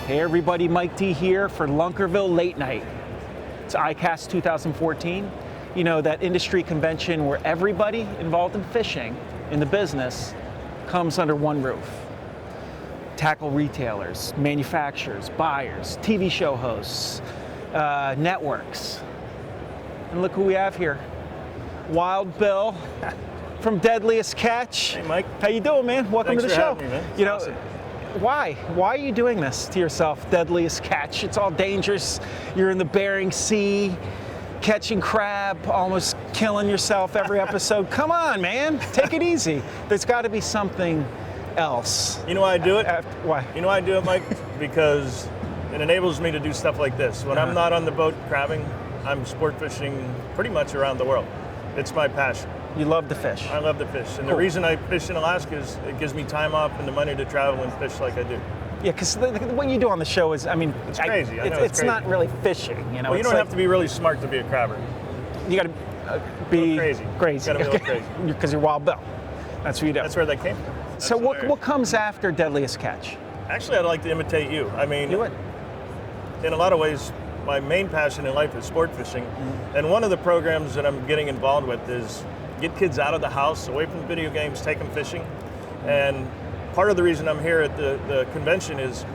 Hey everybody, Mike D here for Lunkerville Late Night. It's ICAST 2014. You know, that industry convention where everybody involved in fishing in the business comes under one roof. Tackle retailers, manufacturers, buyers, TV show hosts, networks. And look who we have here. Wild Bill from Deadliest Catch. Hey Mike. How you doing, man? Welcome Thanks to the for show. having me, man. You know, awesome. Why are you doing this to yourself? Deadliest Catch. It's all dangerous. You're in the Bering Sea, catching crab, almost killing yourself every episode. Come on, man. Take it easy. There's got to be something else. You know why I do it? Why? You know why I do it, Mike? Because it enables me to do stuff like this. When I'm not on the boat crabbing, I'm sport fishing pretty much around the world. It's my passion. You love to fish. I love to fish. And Cool. the reason I fish in Alaska is it gives me time off and the money to travel and fish like I do. Yeah, because what you do on the show is, I mean, It's crazy. I know it's crazy. not really fishing. You know, Well, you it's don't like, have to be really smart to be a crabber. You got to be crazy. Crazy. Gotta be a little crazy. Because you're Wild Bill. That's what you do. That's where that came from. That's So hilarious. what comes after Deadliest Catch? Actually, I'd like to imitate you. I mean, Do it. in a lot of ways, my main passion in life is sport fishing. And one of the programs that I'm getting involved with is get kids out of the house, away from video games, take them fishing. And part of the reason I'm here at the convention is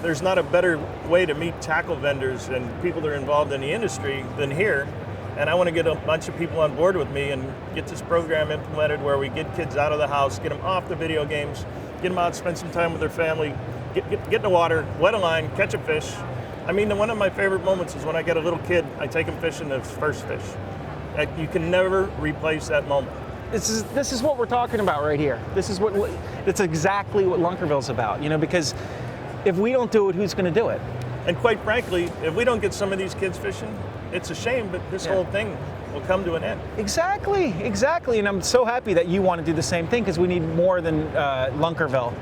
there's not a better way to meet tackle vendors and people that are involved in the industry than here. And I want to get a bunch of people on board with me and get this program implemented where we get kids out of the house, get them off the video games, get them out, spend some time with their family, get in the water, wet a line, catch a fish. I mean, one of my favorite moments is when I get a little kid, I take him fishing his first fish. You can never replace that moment. This is what we're talking about right here. It's exactly what Lunkerville's about, you know, because if we don't do it, who's going to do it? And quite frankly, if we don't get some of these kids fishing, it's a shame, but this whole thing will come to an end. Exactly. And I'm so happy that you want to do the same thing because we need more than Lunkerville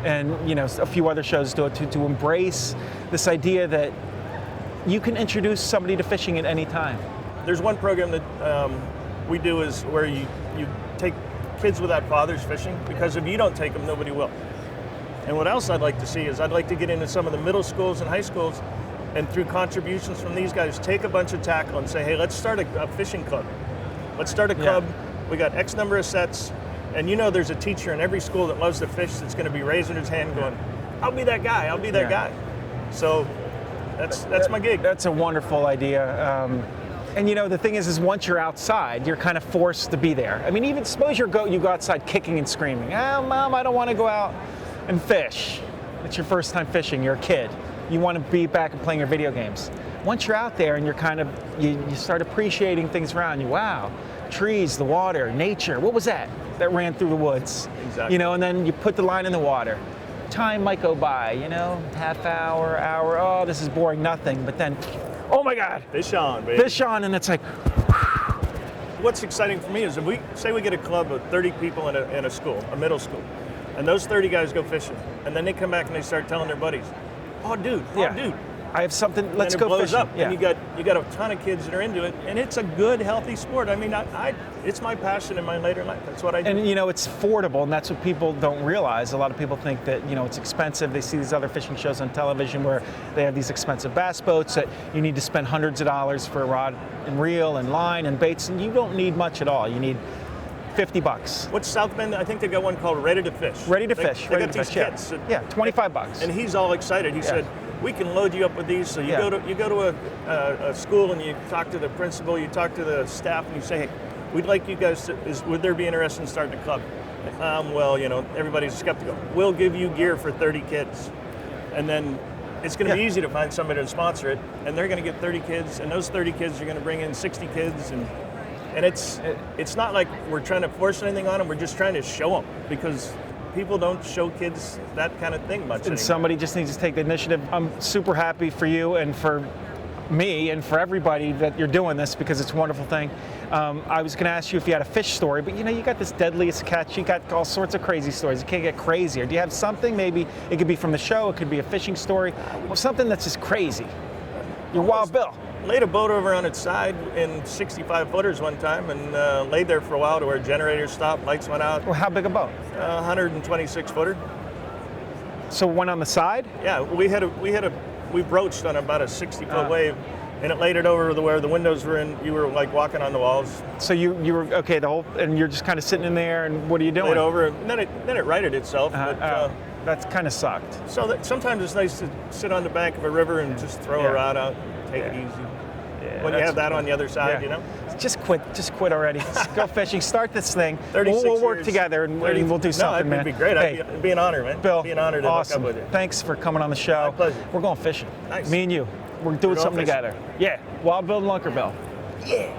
and, you know, a few other shows to embrace this idea that you can introduce somebody to fishing at any time. There's one program that we do is where you take kids without fathers fishing, because if you don't take them, nobody will. And what else I'd like to see is I'd like to get into some of the middle schools and high schools, and through contributions from these guys, take a bunch of tackle and say, hey, let's start a fishing club. Let's start a club. We got X number of sets, and you know there's a teacher in every school that loves to fish that's going to be raising his hand going, I'll be that guy, I'll be that guy. So that's my gig. That's a wonderful idea. And you know, the thing is once you're outside, you're kind of forced to be there. I mean, even suppose you go outside kicking and screaming, Mom, I don't want to go out and fish. It's your first time fishing, you're a kid. You want to be back and playing your video games. Once you're out there and you're you start appreciating things around you. Wow, trees, the water, nature. What was that ran through the woods? Exactly. You know, and then you put the line in the water. Time might go by, you know, half hour, oh, this is boring, nothing. But then, oh my God. Fish on, baby. Fish on, and it's like, What's exciting for me is if we get a club of 30 people in a school, a middle school, and those 30 guys go fishing, and then they come back and they start telling their buddies, oh dude, I have something, let's and it go blows fishing. up. And you got a ton of kids that are into it, and it's a good, healthy sport. I mean, it's my passion in my later life. That's what I do. And you know, it's affordable, and that's what people don't realize. A lot of people think that, you know, it's expensive. They see these other fishing shows on television where they have these expensive bass boats that you need to spend hundreds of dollars for a rod and reel and line and baits, and you don't need much at all. You need $50. What's South Bend? I think they got one called Ready to Fish. Ready to fish. They Ready got to these fish, kits. Yeah, $25. And he's all excited. He said, we can load you up with these. So you go to a school and you talk to the principal, you talk to the staff, and you say, hey, we'd like you guys to, would there be interest in starting a club? Well, you know, everybody's skeptical. We'll give you gear for 30 kids. And then it's going to be easy to find somebody to sponsor it, and they're going to get 30 kids, and those 30 kids are going to bring in 60 kids, and it's not like we're trying to force anything on them. We're just trying to show them, because people don't show kids that kind of thing much anymore. And somebody just needs to take the initiative. I'm super happy for you and for me and for everybody that you're doing this, because it's a wonderful thing. I was going to ask you if you had a fish story, but you know, you got this Deadliest Catch, you got all sorts of crazy stories. It can't get crazier. Do you have something? Maybe it could be from the show, it could be a fishing story, or something that's just crazy. You're Wild Bill. Laid a boat over on its side in 65 footers one time, and laid there for a while to where generators stopped, lights went out. Well, how big a boat? 126 footer. So one on the side? Yeah, we broached on about a 60-foot wave, and it laid it over to where the windows were in. You were like walking on the walls. So you were okay and you're just kind of sitting in there, and what are you doing? Laid over, and then it righted itself. That kind of sucked. So sometimes it's nice to sit on the bank of a river and just throw a rod out, take it easy. Yeah, When you have that on the other side, you know. Just quit already. Just go fishing. Start this thing. 36 We'll work years, together and we'll do something, man. It'd be great. Hey, It'd be an honor, man. Bill, It'd be an honor to awesome. hook up with you. Thanks for coming on the show. My pleasure. We're going fishing. Nice. Me and you. We're doing something fishing. together. Yeah. Wild Bill and Lunkerville. Yeah.